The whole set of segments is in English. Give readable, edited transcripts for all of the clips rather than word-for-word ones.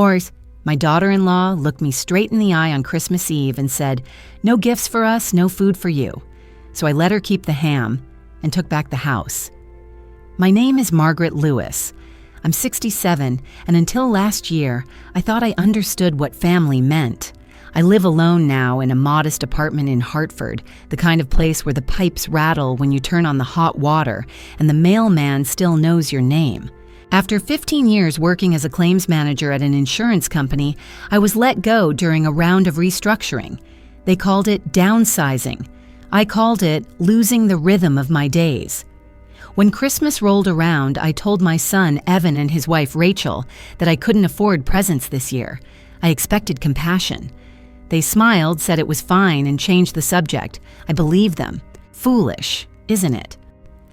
Or my daughter-in-law looked me straight in the eye on Christmas Eve and said, "No gifts for us, no food for you." So I let her keep the ham and took back the house. My name is Margaret Lewis. I'm 67, and until last year, I thought I understood what family meant. I live alone now in a modest apartment in Hartford, the kind of place where the pipes rattle when you turn on the hot water and the mailman still knows your name. After 15 years working as a claims manager at an insurance company, I was let go during a round of restructuring. They called it downsizing. I called it losing the rhythm of my days. When Christmas rolled around, I told my son, Evan, and his wife, Rachel, that I couldn't afford presents this year. I expected compassion. They smiled, said it was fine, and changed the subject. I believed them. Foolish, isn't it?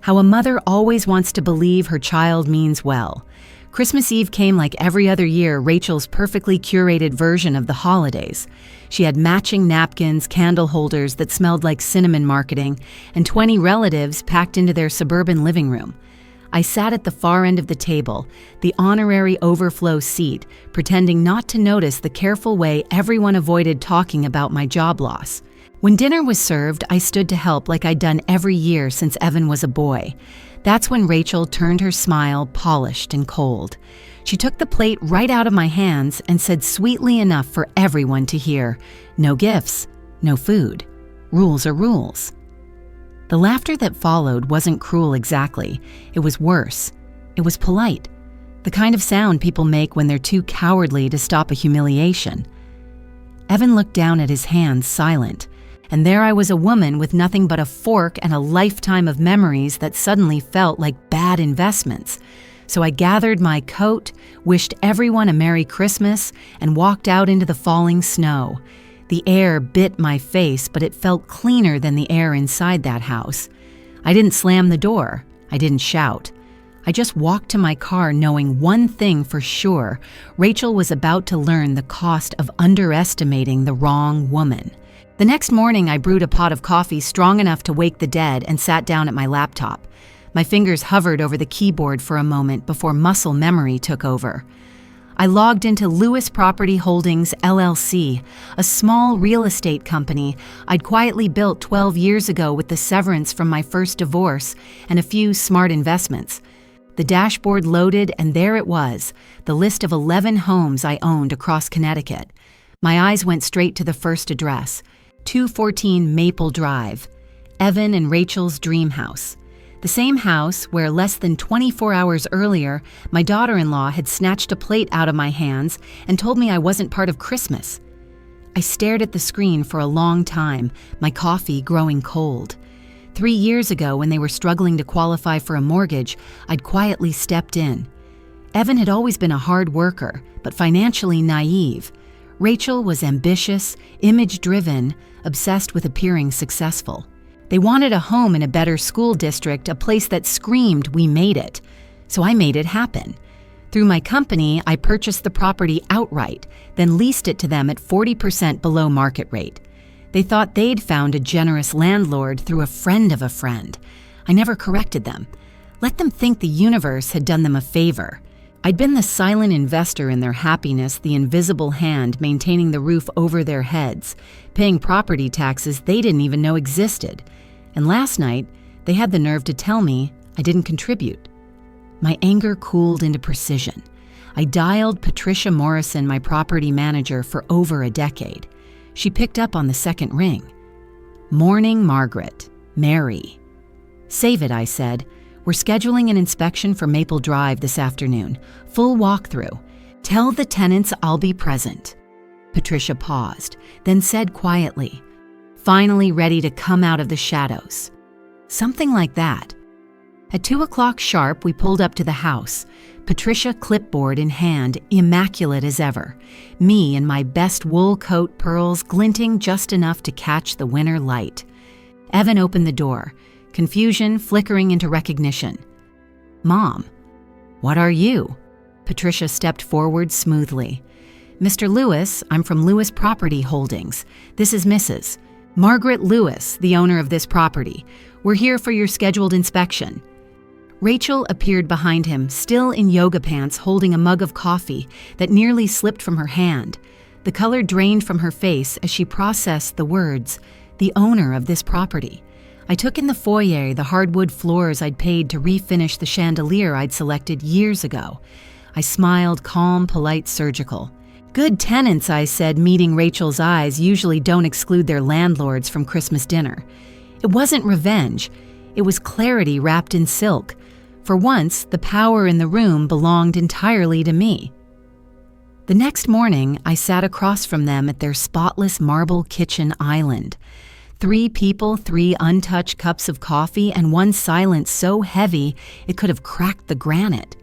How a mother always wants to believe her child means well. Christmas Eve came like every other year, Rachel's perfectly curated version of the holidays. She had matching napkins, candle holders that smelled like cinnamon marketing, and 20 relatives packed into their suburban living room. I sat at the far end of the table, the honorary overflow seat, pretending not to notice the careful way everyone avoided talking about my job loss. When dinner was served, I stood to help like I'd done every year since Evan was a boy. That's when Rachel turned her smile polished and cold. She took the plate right out of my hands and said sweetly enough for everyone to hear, "No gifts, no food. Rules are rules." The laughter that followed wasn't cruel exactly. It was worse. It was polite. The kind of sound people make when they're too cowardly to stop a humiliation. Evan looked down at his hands, silent. And there I was, a woman with nothing but a fork and a lifetime of memories that suddenly felt like bad investments. So I gathered my coat, wished everyone a Merry Christmas, and walked out into the falling snow. The air bit my face, but it felt cleaner than the air inside that house. I didn't slam the door. I didn't shout. I just walked to my car knowing one thing for sure. Rachel was about to learn the cost of underestimating the wrong woman. The next morning, I brewed a pot of coffee strong enough to wake the dead and sat down at my laptop. My fingers hovered over the keyboard for a moment before muscle memory took over. I logged into Lewis Property Holdings, LLC, a small real estate company I'd quietly built 12 years ago with the severance from my first divorce and a few smart investments. The dashboard loaded, and there it was, the list of 11 homes I owned across Connecticut. My eyes went straight to the first address, 214 Maple Drive, Evan and Rachel's dream house. The same house where less than 24 hours earlier, my daughter-in-law had snatched a plate out of my hands and told me I wasn't part of Christmas. I stared at the screen for a long time, my coffee growing cold. 3 years ago, when they were struggling to qualify for a mortgage, I'd quietly stepped in. Evan had always been a hard worker, but financially naive. Rachel was ambitious, image-driven, obsessed with appearing successful. They wanted a home in a better school district, a place that screamed, "We made it." So I made it happen. Through my company, I purchased the property outright, then leased it to them at 40% below market rate. They thought they'd found a generous landlord through a friend of a friend. I never corrected them. Let them think the universe had done them a favor. I'd been the silent investor in their happiness, the invisible hand maintaining the roof over their heads, paying property taxes they didn't even know existed. And last night, they had the nerve to tell me I didn't contribute. My anger cooled into precision. I dialed Patricia Morrison, my property manager, for over a decade. She picked up on the second ring. "Morning, Margaret. Mary." "Save it," I said. "We're scheduling an inspection for Maple Drive this afternoon. Full walkthrough. Tell the tenants I'll be present." Patricia paused, then said quietly, "Finally ready to come out of the shadows." Something like that. At 2:00 sharp, we pulled up to the house. Patricia, clipboard in hand, immaculate as ever. Me in my best wool coat, pearls glinting just enough to catch the winter light. Evan opened the door, confusion flickering into recognition. "Mom, what are you?" Patricia stepped forward smoothly. "Mr. Lewis, I'm from Lewis Property Holdings. This is Mrs. Margaret Lewis, the owner of this property. We're here for your scheduled inspection." Rachel appeared behind him, still in yoga pants, holding a mug of coffee that nearly slipped from her hand. The color drained from her face as she processed the words, "The owner of this property." I took in the foyer the hardwood floors I'd paid to refinish the chandelier I'd selected years ago. I smiled, calm, polite, surgical. "Good tenants," I said, meeting Rachel's eyes, usually don't exclude their landlords from Christmas dinner. It wasn't revenge. It was clarity wrapped in silk. For once, the power in the room belonged entirely to me. The next morning, I sat across from them at their spotless marble kitchen island. 3 people, 3 untouched cups of coffee, and one silence so heavy it could have cracked the granite.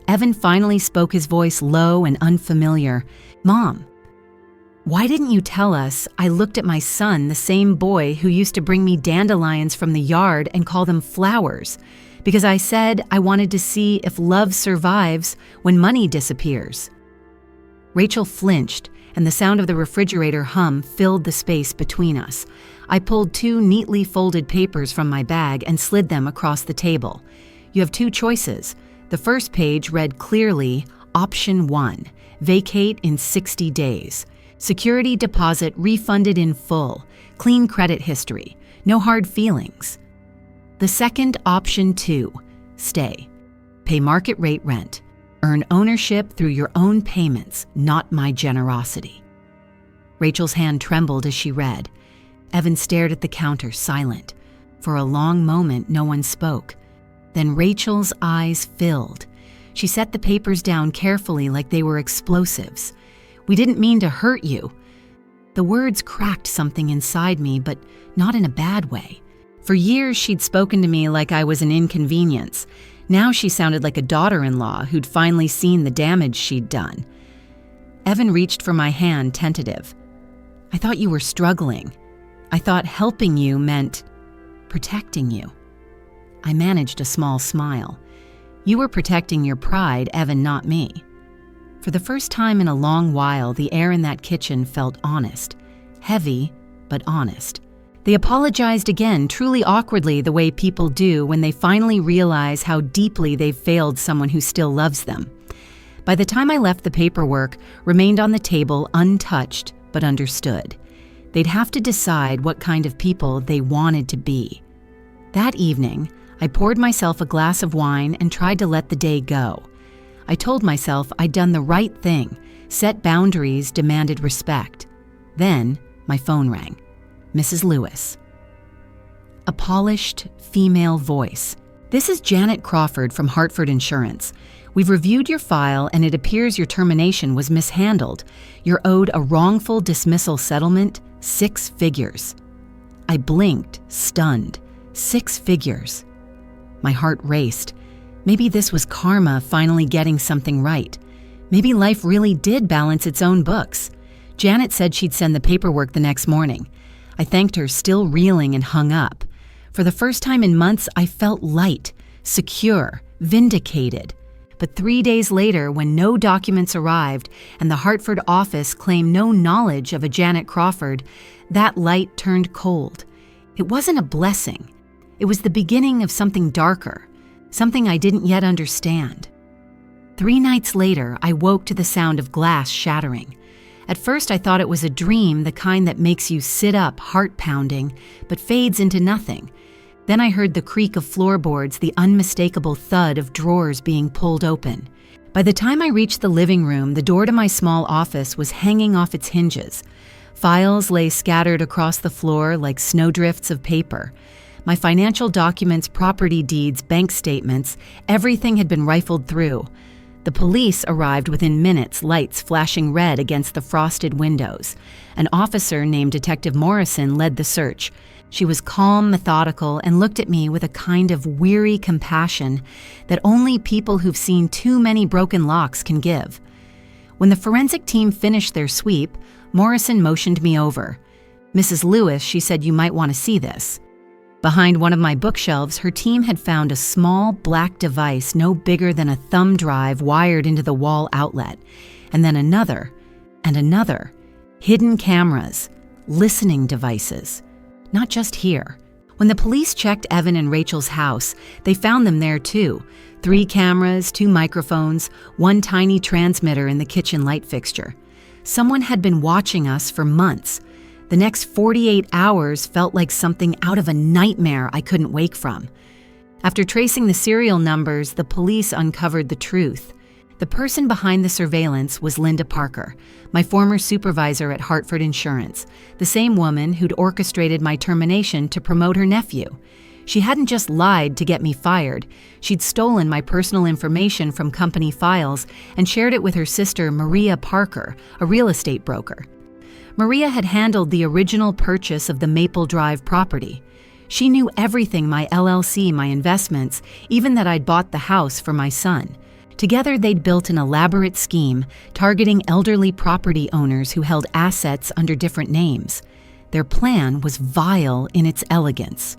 Evan finally spoke, his voice low and unfamiliar. "Mom, why didn't you tell us I looked at my son, the same boy who used to bring me dandelions from the yard and call them flowers, because I said I wanted to see if love survives when money disappears?" Rachel flinched, and the sound of the refrigerator hum filled the space between us. I pulled 2 neatly folded papers from my bag and slid them across the table. "You have 2 choices." The first page read clearly, Option 1, vacate in 60 days. Security deposit refunded in full. Clean credit history. No hard feelings. The second, Option 2, stay. Pay market rate rent. Earn ownership through your own payments, not my generosity. Rachel's hand trembled as she read. Evan stared at the counter, silent. For a long moment, no one spoke. Then Rachel's eyes filled. She set the papers down carefully like they were explosives. "We didn't mean to hurt you." The words cracked something inside me, but not in a bad way. For years, she'd spoken to me like I was an inconvenience. Now she sounded like a daughter-in-law who'd finally seen the damage she'd done. Evan reached for my hand, tentative. "I thought you were struggling. I thought helping you meant protecting you." I managed a small smile. "You were protecting your pride, Evan, not me." For the first time in a long while, the air in that kitchen felt honest. Heavy, but honest. They apologized again, truly awkwardly, the way people do when they finally realize how deeply they've failed someone who still loves them. By the time I left, the paperwork remained on the table untouched, but understood. They'd have to decide what kind of people they wanted to be. That evening, I poured myself a glass of wine and tried to let the day go. I told myself I'd done the right thing, set boundaries, demanded respect. Then, my phone rang. Mrs. Lewis. A polished, female voice. "This is Janet Crawford from Hartford Insurance. We've reviewed your file and it appears your termination was mishandled. You're owed a wrongful dismissal settlement, 6 figures. I blinked, stunned. 6 figures. My heart raced. Maybe this was karma finally getting something right. Maybe life really did balance its own books. Janet said she'd send the paperwork the next morning. I thanked her, still reeling, and hung up. For the first time in months, I felt light, secure, vindicated. But 3 days later, when no documents arrived and the Hartford office claimed no knowledge of a Janet Crawford, that light turned cold. It wasn't a blessing. It was the beginning of something darker, something I didn't yet understand. 3 nights later, I woke to the sound of glass shattering. At first, I thought it was a dream, the kind that makes you sit up, heart pounding, but fades into nothing. Then I heard the creak of floorboards, the unmistakable thud of drawers being pulled open. By the time I reached the living room, the door to my small office was hanging off its hinges. Files lay scattered across the floor like snowdrifts of paper. My financial documents, property deeds, bank statements, everything had been rifled through. The police arrived within minutes, lights flashing red against the frosted windows. An officer named Detective Morrison led the search. She was calm, methodical, and looked at me with a kind of weary compassion that only people who've seen too many broken locks can give. When the forensic team finished their sweep, Morrison motioned me over. "Mrs. Lewis," she said, "you might want to see this." Behind one of my bookshelves, her team had found a small black device no bigger than a thumb drive wired into the wall outlet, and then another, and another. Hidden cameras, listening devices. Not just here. When the police checked Evan and Rachel's house, they found them there too. 3 cameras, 2 microphones, 1 tiny transmitter in the kitchen light fixture. Someone had been watching us for months. The next 48 hours felt like something out of a nightmare I couldn't wake from. After tracing the serial numbers, the police uncovered the truth. The person behind the surveillance was Linda Parker, my former supervisor at Hartford Insurance, the same woman who'd orchestrated my termination to promote her nephew. She hadn't just lied to get me fired, she'd stolen my personal information from company files and shared it with her sister Maria Parker, a real estate broker. Maria had handled the original purchase of the Maple Drive property. She knew everything, my LLC, my investments, even that I'd bought the house for my son. Together, they'd built an elaborate scheme targeting elderly property owners who held assets under different names. Their plan was vile in its elegance.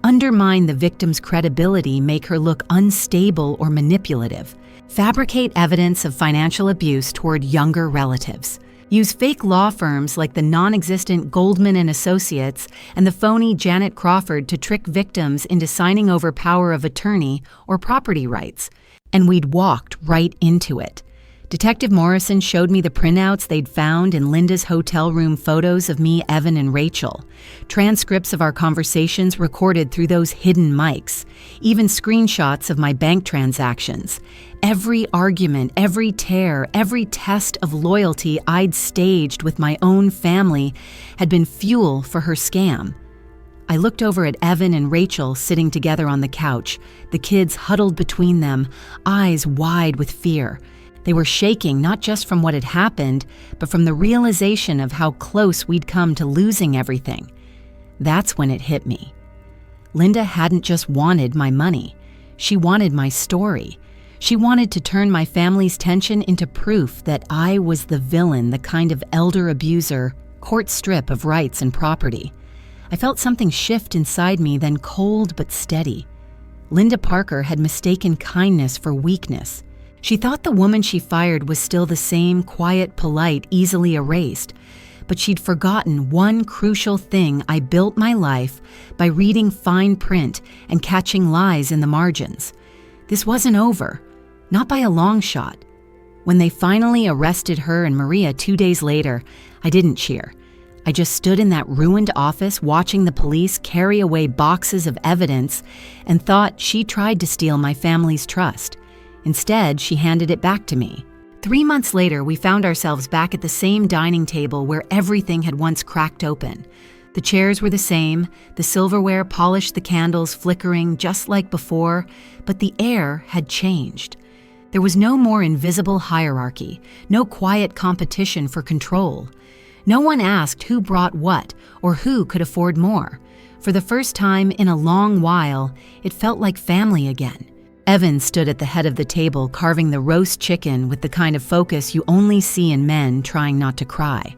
Undermine the victim's credibility, make her look unstable or manipulative. Fabricate evidence of financial abuse toward younger relatives. Use fake law firms like the non-existent Goldman & Associates and the phony Janet Crawford to trick victims into signing over power of attorney or property rights. And we'd walked right into it. Detective Morrison showed me the printouts they'd found in Linda's hotel room photos of me, Evan, and Rachel, transcripts of our conversations recorded through those hidden mics, even screenshots of my bank transactions. Every argument, every tear, every test of loyalty I'd staged with my own family had been fuel for her scam. I looked over at Evan and Rachel sitting together on the couch, the kids huddled between them, eyes wide with fear. They were shaking not just from what had happened, but from the realization of how close we'd come to losing everything. That's when it hit me. Linda hadn't just wanted my money. She wanted my story. She wanted to turn my family's tension into proof that I was the villain, the kind of elder abuser, court strip of rights and property. I felt something shift inside me, then cold but steady. Linda Parker had mistaken kindness for weakness. She thought the woman she fired was still the same quiet, polite, easily erased, but she'd forgotten one crucial thing. I built my life by reading fine print and catching lies in the margins. This wasn't over, not by a long shot. When they finally arrested her and Maria 2 days later, I didn't cheer. I just stood in that ruined office watching the police carry away boxes of evidence and thought she tried to steal my family's trust. Instead, she handed it back to me. 3 months later, we found ourselves back at the same dining table where everything had once cracked open. The chairs were the same, the silverware polished, the candles flickering just like before, but the air had changed. There was no more invisible hierarchy, no quiet competition for control. No one asked who brought what or who could afford more. For the first time in a long while, it felt like family again. Evan stood at the head of the table carving the roast chicken with the kind of focus you only see in men trying not to cry.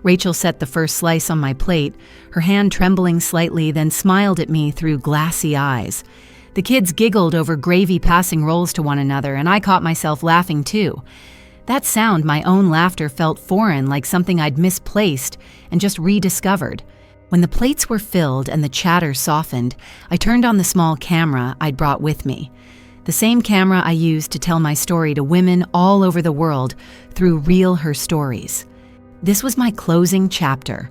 Rachel set the first slice on my plate, her hand trembling slightly, then smiled at me through glassy eyes. The kids giggled over gravy passing rolls to one another, and I caught myself laughing too. That sound, my own laughter, felt foreign, like something I'd misplaced and just rediscovered. When the plates were filled and the chatter softened, I turned on the small camera I'd brought with me. The same camera I used to tell my story to women all over the world through Real Her Stories. This was my closing chapter.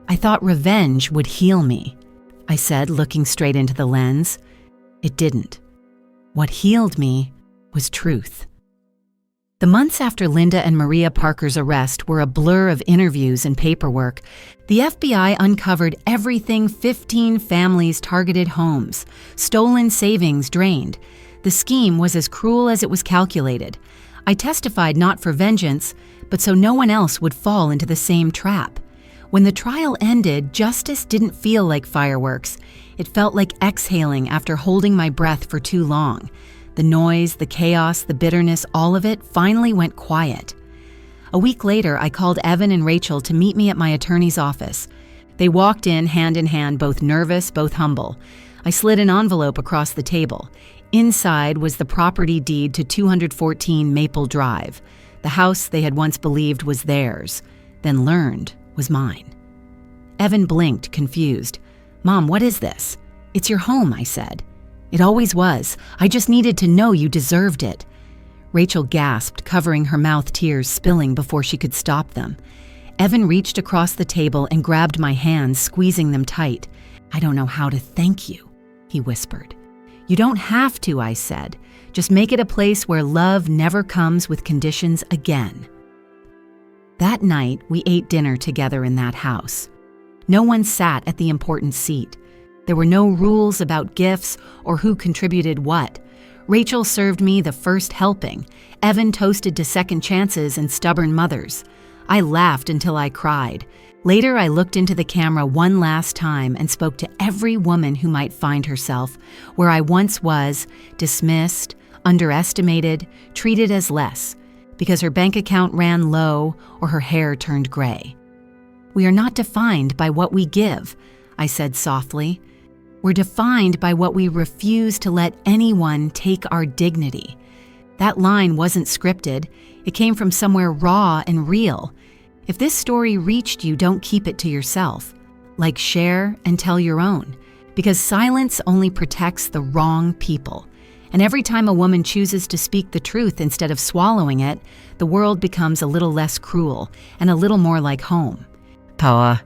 I thought revenge would heal me, I said, looking straight into the lens. It didn't. What healed me was truth. The months after Linda and Maria Parker's arrest were a blur of interviews and paperwork. The FBI uncovered everything: 15 families targeted homes, stolen savings drained. The scheme was as cruel as it was calculated. I testified not for vengeance, but so no one else would fall into the same trap. When the trial ended, justice didn't feel like fireworks. It felt like exhaling after holding my breath for too long. The noise, the chaos, the bitterness, all of it finally went quiet. A week later, I called Evan and Rachel to meet me at my attorney's office. They walked in hand, both nervous, both humble. I slid an envelope across the table. Inside was the property deed to 214 Maple Drive, the house they had once believed was theirs, then learned was mine. Evan blinked, confused. "Mom, what is this?" "It's your home," I said. "It always was. I just needed to know you deserved it." Rachel gasped, covering her mouth, tears spilling before she could stop them. Evan reached across the table and grabbed my hands, squeezing them tight. "I don't know how to thank you," he whispered. "You don't have to," I said. "Just make it a place where love never comes with conditions again." That night, we ate dinner together in that house. No one sat at the important seat. There were no rules about gifts or who contributed what. Rachel served me the first helping. Evan toasted to second chances and stubborn mothers. I laughed until I cried. Later, I looked into the camera one last time and spoke to every woman who might find herself where I once was, dismissed, underestimated, treated as less, because her bank account ran low or her hair turned gray. "We are not defined by what we give," I said softly. "We're defined by what we refuse to let anyone take our dignity." That line wasn't scripted. It came from somewhere raw and real. If this story reached you, don't keep it to yourself. Like, share and tell your own, because silence only protects the wrong people. And every time a woman chooses to speak the truth instead of swallowing it, the world becomes a little less cruel and a little more like home. Power